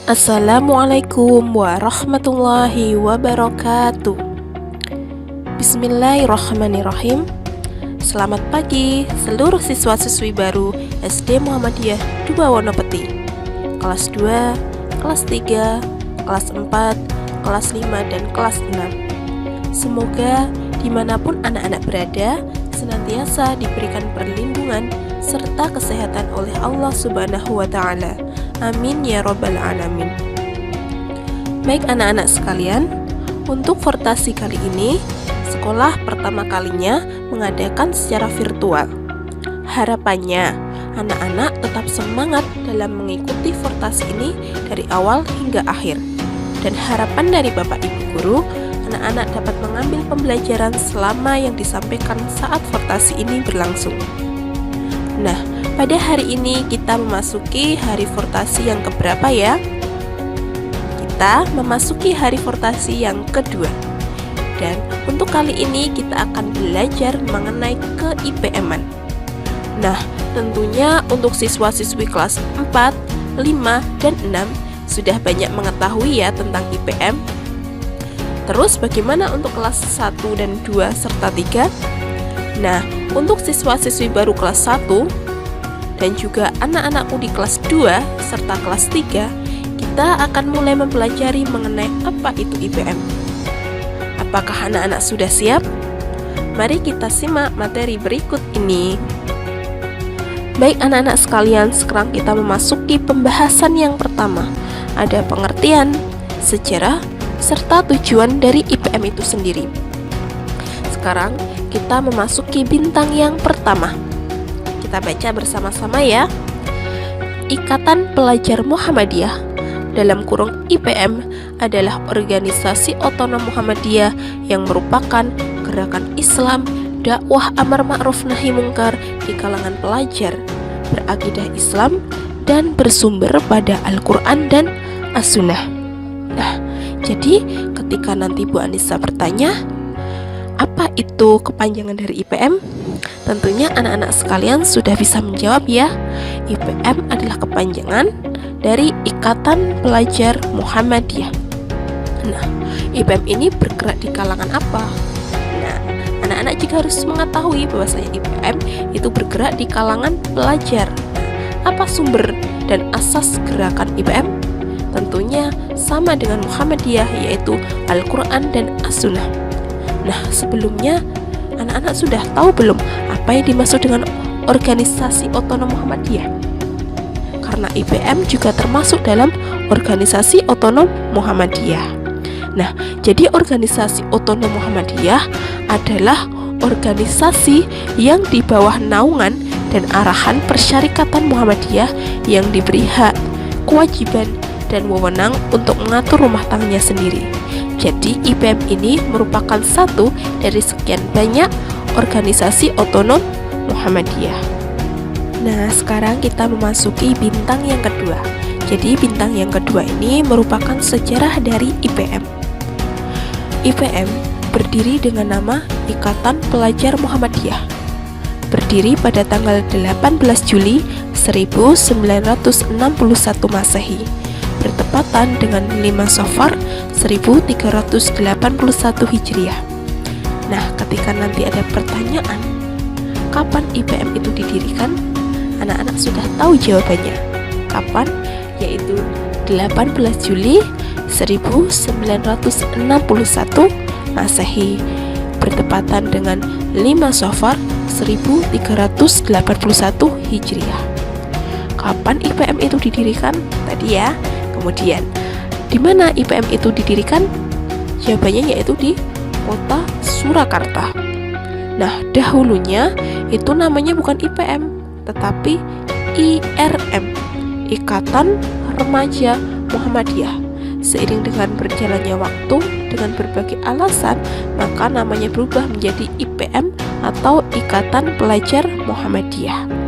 Assalamualaikum warahmatullahi wabarakatuh. Bismillahirrahmanirrahim. Selamat pagi seluruh siswa-siswi baru SD Muhammadiyah 2 Wonopeti, kelas 2, kelas 3, kelas 4, kelas 5, dan kelas 6. Semoga dimanapun anak-anak berada senantiasa diberikan perlindungan serta kesehatan oleh Allah Subhanahu wa Ta'ala. Amin ya Rabbal Alamin. Baik anak-anak sekalian, untuk Fortasi kali ini sekolah pertama kalinya mengadakan secara virtual. Harapannya anak-anak tetap semangat dalam mengikuti Fortasi ini dari awal hingga akhir. Dan harapan dari Bapak Ibu Guru, anak-anak dapat mengambil pembelajaran selama yang disampaikan saat Fortasi ini berlangsung. Nah, pada hari ini kita memasuki hari Fortasi yang keberapa ya? Kita memasuki hari Fortasi yang kedua. Dan untuk kali ini kita akan belajar mengenai ke-IPM-an. Nah, tentunya untuk siswa-siswi kelas 4, 5, dan 6 sudah banyak mengetahui ya tentang IPM. Terus bagaimana untuk kelas 1 dan 2 serta 3? Nah, untuk siswa-siswi baru kelas 1 dan juga anak-anakku di kelas 2 serta kelas 3, kita akan mulai mempelajari mengenai apa itu IPM. Apakah anak-anak sudah siap? Mari kita simak materi berikut ini. Baik anak-anak sekalian, sekarang kita memasuki pembahasan yang pertama. Ada pengertian, sejarah, serta tujuan dari IPM itu sendiri. Sekarang kita memasuki bintang yang pertama. Kita baca bersama-sama ya. Ikatan Pelajar Muhammadiyah dalam kurung IPM adalah organisasi otonom Muhammadiyah yang merupakan gerakan Islam, dakwah amar ma'ruf nahi mungkar di kalangan pelajar, berakidah Islam dan bersumber pada Al-Quran dan As-Sunnah. Nah, jadi ketika nanti Bu Anissa bertanya, apa itu kepanjangan dari IPM? Tentunya anak-anak sekalian sudah bisa menjawab ya. IPM adalah kepanjangan dari Ikatan Pelajar Muhammadiyah. Nah, IPM ini bergerak di kalangan apa? Nah, anak-anak juga harus mengetahui bahwasanya IPM itu bergerak di kalangan pelajar. Apa sumber dan asas gerakan IPM? Tentunya sama dengan Muhammadiyah, yaitu Al-Quran dan As-Sunnah. Nah, sebelumnya anak-anak sudah tahu belum apa yang dimaksud dengan organisasi otonom Muhammadiyah? Karena IPM juga termasuk dalam organisasi otonom Muhammadiyah. Nah, jadi organisasi otonom Muhammadiyah adalah organisasi yang di bawah naungan dan arahan Persyarikatan Muhammadiyah yang diberi hak, kewajiban, dan wewenang untuk mengatur rumah tangganya sendiri. Jadi IPM ini merupakan satu dari sekian banyak organisasi otonom Muhammadiyah. Nah, sekarang kita memasuki bintang yang kedua. Jadi bintang yang kedua ini merupakan sejarah dari IPM. IPM berdiri dengan nama Ikatan Pelajar Muhammadiyah. Berdiri pada tanggal 18 Juli 1961 Masehi. Bertepatan dengan 5 Safar 1381 Hijriah. Nah, ketika nanti ada pertanyaan, kapan IPM itu didirikan? Anak-anak sudah tahu jawabannya. Kapan? Yaitu 18 Juli 1961 Masehi. Bertepatan dengan 5 Safar 1381 Hijriah. Kapan IPM itu didirikan? Tadi ya. Kemudian, di mana IPM itu didirikan? Jawabannya yaitu di kota Surakarta. Nah, dahulunya itu namanya bukan IPM, tetapi IRM, Ikatan Remaja Muhammadiyah. Seiring dengan berjalannya waktu, dengan berbagai alasan, maka namanya berubah menjadi IPM atau Ikatan Pelajar Muhammadiyah.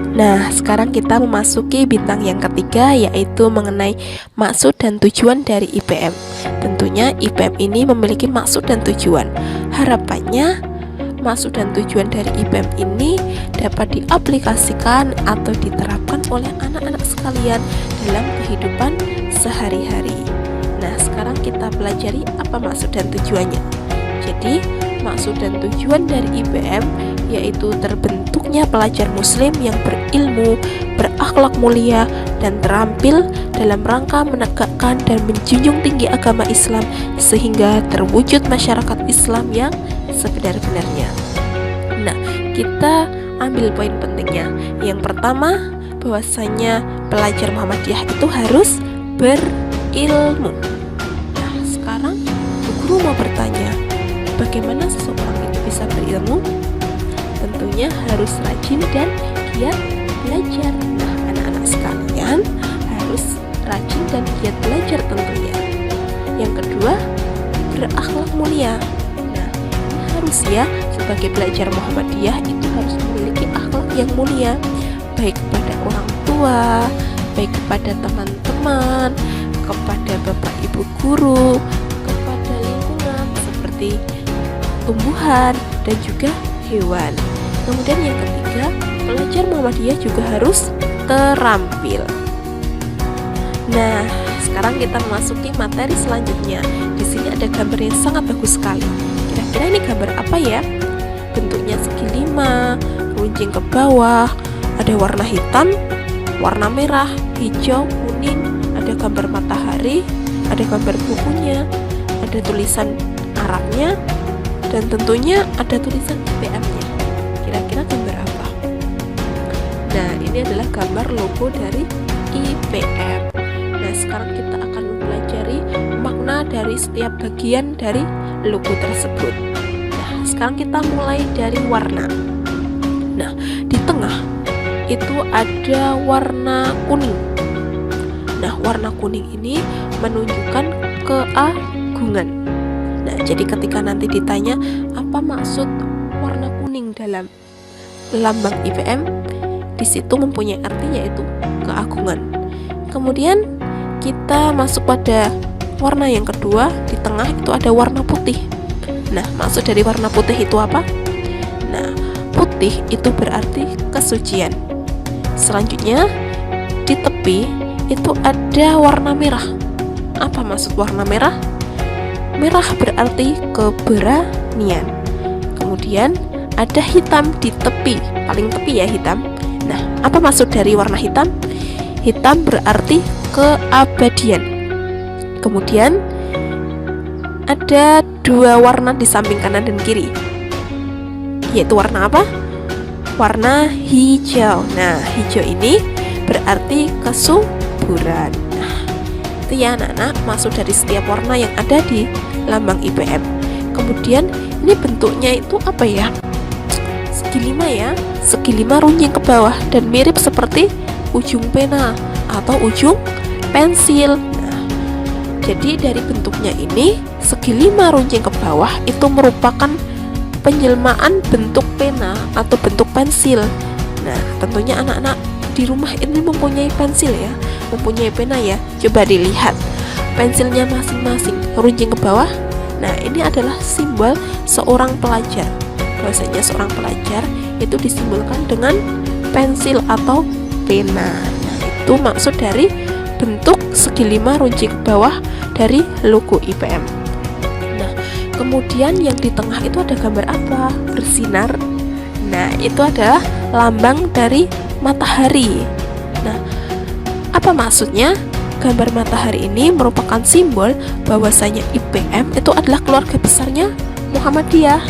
Nah, sekarang kita memasuki bintang yang ketiga, yaitu mengenai maksud dan tujuan dari IPM. Tentunya IPM ini memiliki maksud dan tujuan. Harapannya maksud dan tujuan dari IPM ini dapat diaplikasikan atau diterapkan oleh anak-anak sekalian dalam kehidupan sehari-hari. Nah, sekarang kita pelajari apa maksud dan tujuannya. Jadi, maksud dan tujuan dari IPM yaitu terbentuknya pelajar muslim yang berilmu, berakhlak mulia, dan terampil dalam rangka menegakkan dan menjunjung tinggi agama Islam sehingga terwujud masyarakat Islam yang sebenar-benarnya. Nah, kita ambil poin pentingnya. Yang pertama, bahwasanya pelajar Muhammadiyah itu harus berilmu. Nah, sekarang guru mau bertanya, bagaimana seseorang itu bisa berilmu? Tentunya harus rajin dan giat belajar. Nah, anak-anak sekalian harus rajin dan giat belajar tentunya. Yang kedua, berakhlak mulia. Nah, ini harus ya, sebagai pelajar Muhammadiyah itu harus memiliki akhlak yang mulia, baik kepada orang tua, baik kepada teman-teman, kepada bapak ibu guru, kepada lingkungan seperti tumbuhan dan juga hewan. Kemudian yang ketiga, pelajar Muhammadiyah juga harus terampil. Nah, sekarang kita memasuki materi selanjutnya. Di sini ada gambar yang sangat bagus sekali. Kira-kira ini gambar apa ya? Bentuknya segi 5, runcing ke bawah, ada warna hitam, warna merah, hijau, kuning, ada gambar matahari, ada gambar bukunya, ada tulisan Arabnya, dan tentunya ada tulisan IPM-nya. Kira-kira gambar apa? Nah, ini adalah gambar logo dari IPM. Nah, sekarang kita akan mempelajari makna dari setiap bagian dari logo tersebut. Nah, sekarang kita mulai dari warna. Nah, di tengah itu ada warna kuning. Nah, warna kuning ini menunjukkan keagungan. Nah, jadi ketika nanti ditanya apa maksud warna kuning dalam lambang IPM, di situ mempunyai arti yaitu keagungan. Kemudian kita masuk pada warna yang kedua, di tengah itu ada warna putih. Nah, maksud dari warna putih itu apa? Nah, putih itu berarti kesucian. Selanjutnya di tepi itu ada warna merah. Apa maksud warna merah? Merah berarti keberanian. Kemudian ada hitam di tepi, paling tepi ya hitam. Nah, apa maksud dari warna hitam? Hitam berarti keabadian. Kemudian ada dua warna di samping kanan dan kiri, yaitu warna apa? Warna hijau. Nah, hijau ini berarti kesuburan. Nah, itu ya anak-anak, maksud dari setiap warna yang ada di lambang IPM. Kemudian ini bentuknya itu apa ya? Segi 5 ya, segi 5 runcing ke bawah dan mirip seperti ujung pena atau ujung pensil. Nah, jadi dari bentuknya ini segi 5 runcing ke bawah itu merupakan penjelmaan bentuk pena atau bentuk pensil. Nah, tentunya anak-anak di rumah ini mempunyai pensil ya, mempunyai pena ya. Coba dilihat pensilnya masing-masing runcing ke bawah. Nah, ini adalah simbol seorang pelajar. Bahwasanya seorang pelajar itu disimbolkan dengan pensil atau pena. Nah, itu maksud dari bentuk segi 5 runcing ke bawah dari logo IPM. Nah, kemudian yang di tengah itu ada gambar apa? Bersinar. Nah, itu adalah lambang dari matahari. Nah, apa maksudnya? Gambar matahari ini merupakan simbol bahwasanya IPM itu adalah keluarga besarnya Muhammadiyah.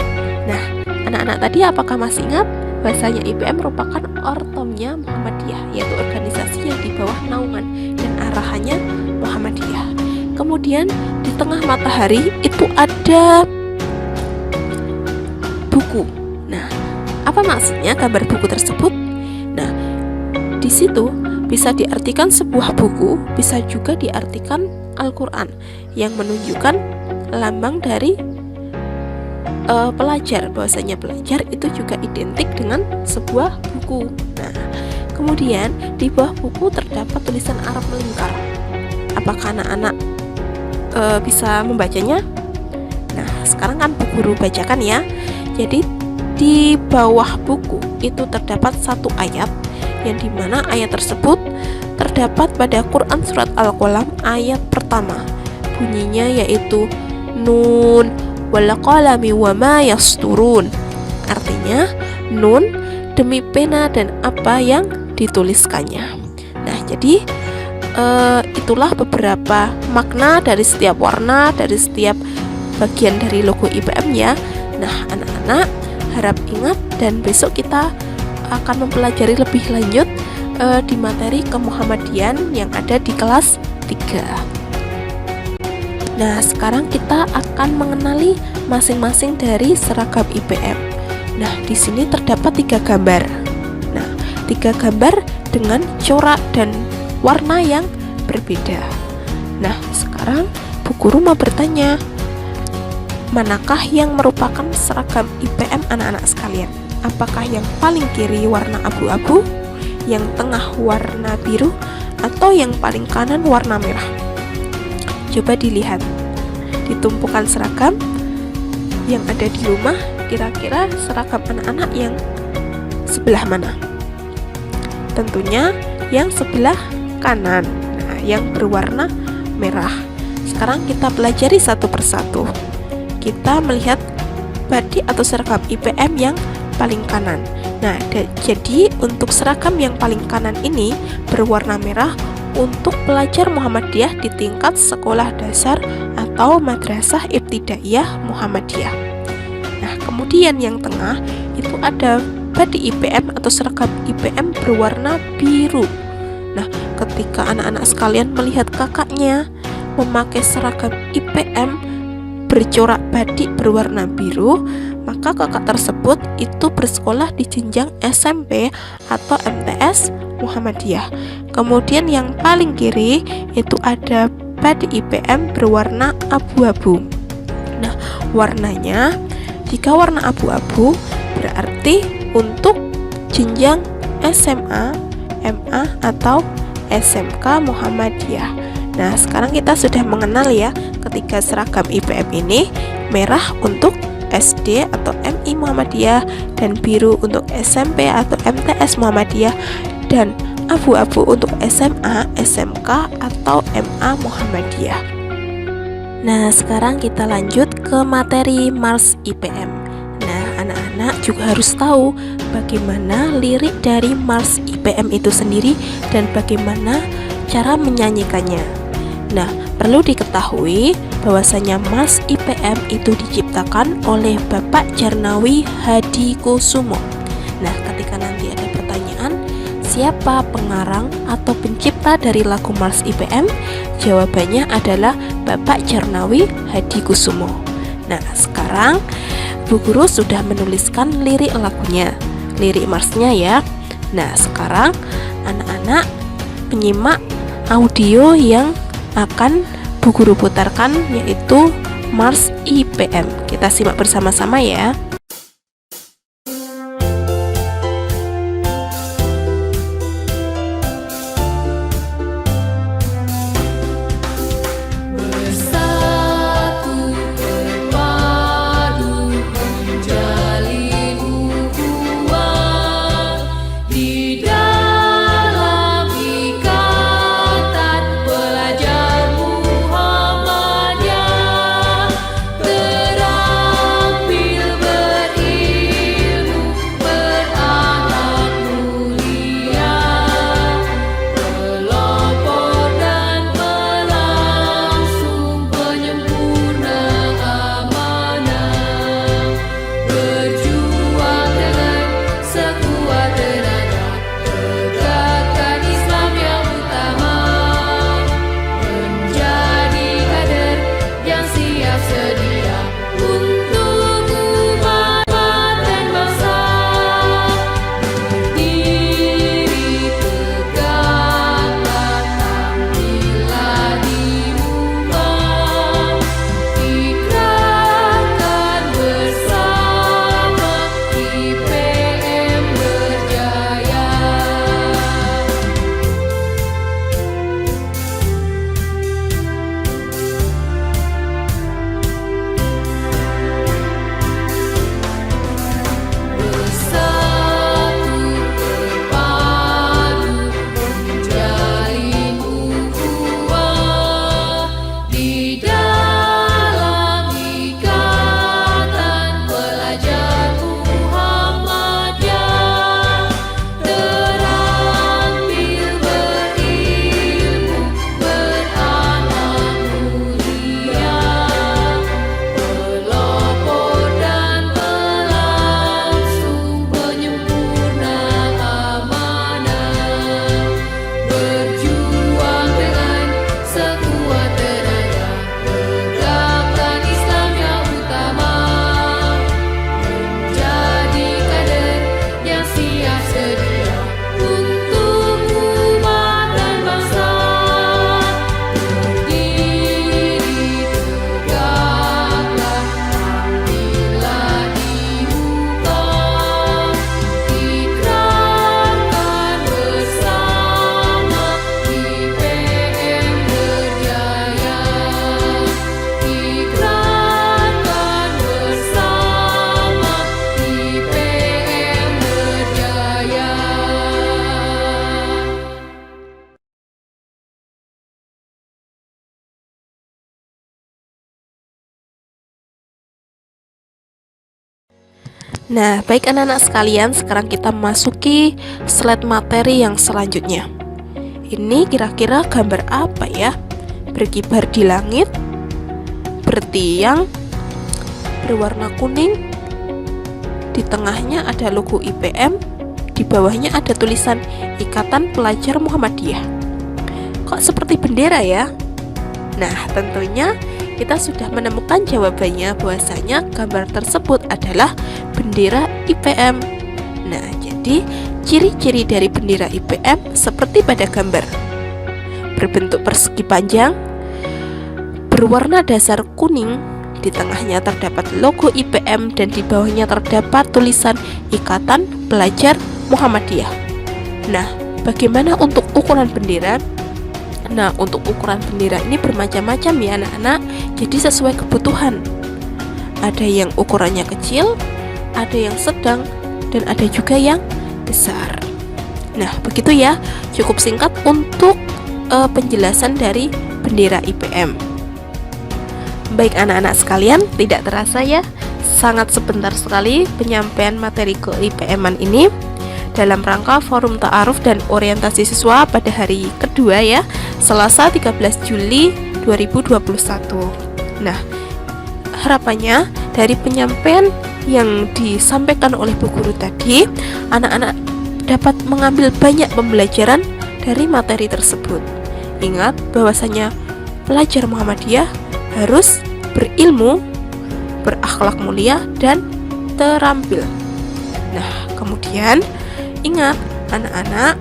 Nah, anak-anak tadi apakah masih ingat bahwasanya IPM merupakan ortomnya Muhammadiyah, yaitu organisasi yang di bawah naungan dan arahannya Muhammadiyah. Kemudian di tengah matahari itu ada buku. Nah, apa maksudnya gambar buku tersebut? Nah, di situ bisa diartikan sebuah buku, bisa juga diartikan Al-Quran yang menunjukkan lambang dari pelajar, bahwasanya pelajar itu juga identik dengan sebuah buku. Nah, kemudian di bawah buku terdapat tulisan Arab melingkar. Apakah anak-anak bisa membacanya? Nah, sekarang kan Bu Guru bacakan ya. Jadi di bawah buku itu terdapat satu ayat, yang dimana ayat tersebut terdapat pada Quran Surat Al-Qalam ayat pertama. Bunyinya yaitu Nun wal qalami wa ma yasturun. Artinya Nun demi pena dan apa yang dituliskannya. Nah, jadi itulah beberapa makna dari setiap warna, dari setiap bagian dari logo IPM ya. Nah, anak-anak harap ingat, dan besok kita akan mempelajari lebih lanjut di materi kemuhammadian yang ada di kelas 3. Nah, sekarang kita akan mengenali masing-masing dari seragam IPM. Nah, di sini terdapat 3 gambar. Nah, 3 gambar dengan corak dan warna yang berbeda. Nah, sekarang Bu Guru mau bertanya, manakah yang merupakan seragam IPM anak-anak sekalian? Apakah yang paling kiri warna abu-abu, yang tengah warna biru, atau yang paling kanan warna merah? Coba dilihat di tumpukan seragam yang ada di rumah, kira-kira seragam anak-anak yang sebelah mana? Tentunya yang sebelah kanan, nah, yang berwarna merah. Sekarang kita pelajari satu persatu. Kita melihat badik atau seragam IPM yang paling kanan. Nah, jadi untuk seragam yang paling kanan ini berwarna merah untuk pelajar Muhammadiyah di tingkat sekolah dasar atau madrasah ibtidaiyah Muhammadiyah. Nah, kemudian yang tengah itu ada badik IPM atau seragam IPM berwarna biru. Nah, ketika anak-anak sekalian melihat kakaknya memakai seragam IPM bercorak badik berwarna biru, maka kakak tersebut itu bersekolah di jenjang SMP atau MTS Muhammadiyah. Kemudian yang paling kiri itu ada badik IPM berwarna abu-abu. Nah, warnanya jika warna abu-abu berarti untuk jenjang SMA, MA atau SMK Muhammadiyah. Nah, sekarang kita sudah mengenal ya, ketika seragam IPM ini merah untuk SD atau MI Muhammadiyah, dan biru untuk SMP atau MTS Muhammadiyah, dan abu-abu untuk SMA, SMK atau MA Muhammadiyah. Nah, sekarang kita lanjut ke materi Mars IPM. Nah, anak-anak juga harus tahu bagaimana lirik dari Mars IPM itu sendiri dan bagaimana cara menyanyikannya. Nah, perlu diketahui bahwasanya Mars IPM itu diciptakan oleh Bapak Djarnawi Hadikusumo. Nah, ketika nanti ada pertanyaan, siapa pengarang atau pencipta dari lagu Mars IPM? Jawabannya adalah Bapak Djarnawi Hadikusumo. Nah, sekarang Bu Guru sudah menuliskan lirik lagunya, lirik Marsnya ya. Nah, sekarang anak-anak penyimak audio yang akan Bu Guru putarkan, yaitu Mars IPM. Kita simak bersama-sama ya. Nah, baik anak-anak sekalian, sekarang kita masuki slide materi yang selanjutnya. Ini kira-kira gambar apa ya? Berkibar di langit, bertiang, berwarna kuning, di tengahnya ada logo IPM, di bawahnya ada tulisan Ikatan Pelajar Muhammadiyah. Kok seperti bendera ya? Nah, tentunya kita sudah menemukan jawabannya, bahwasanya gambar tersebut adalah bendera IPM. Nah, jadi ciri-ciri dari bendera IPM seperti pada gambar. Berbentuk persegi panjang, berwarna dasar kuning, di tengahnya terdapat logo IPM dan di bawahnya terdapat tulisan Ikatan Pelajar Muhammadiyah. Nah, bagaimana untuk ukuran bendera? Nah, untuk ukuran bendera ini bermacam-macam ya anak-anak, jadi sesuai kebutuhan. Ada yang ukurannya kecil, ada yang sedang, dan ada juga yang besar. Nah, begitu ya, cukup singkat untuk penjelasan dari bendera IPM. Baik anak-anak sekalian, tidak terasa ya, sangat sebentar sekali penyampaian materi ke IPM-an ini dalam rangka Forum Ta'aruf dan Orientasi Siswa pada hari kedua ya, Selasa 13 Juli 2021. Nah, harapannya dari penyampaian yang disampaikan oleh Bu Guru tadi, anak-anak dapat mengambil banyak pembelajaran dari materi tersebut. Ingat bahwasanya pelajar Muhammadiyah harus berilmu, berakhlak mulia, dan terampil. Nah, kemudian ingat anak-anak,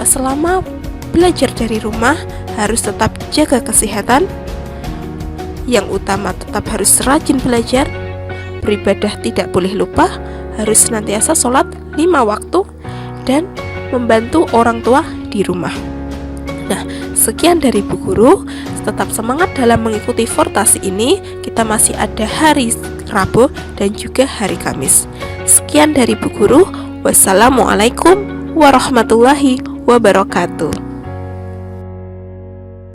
selama belajar dari rumah harus tetap jaga kesehatan. Yang utama tetap harus rajin belajar, beribadah tidak boleh lupa, harus senantiasa sholat 5 waktu, dan membantu orang tua di rumah. Nah, sekian dari Bu Guru. Tetap semangat dalam mengikuti Fortasi ini. Kita masih ada hari Rabu dan juga hari Kamis. Sekian dari Bu Guru. Wassalamualaikum warahmatullahi wabarakatuh.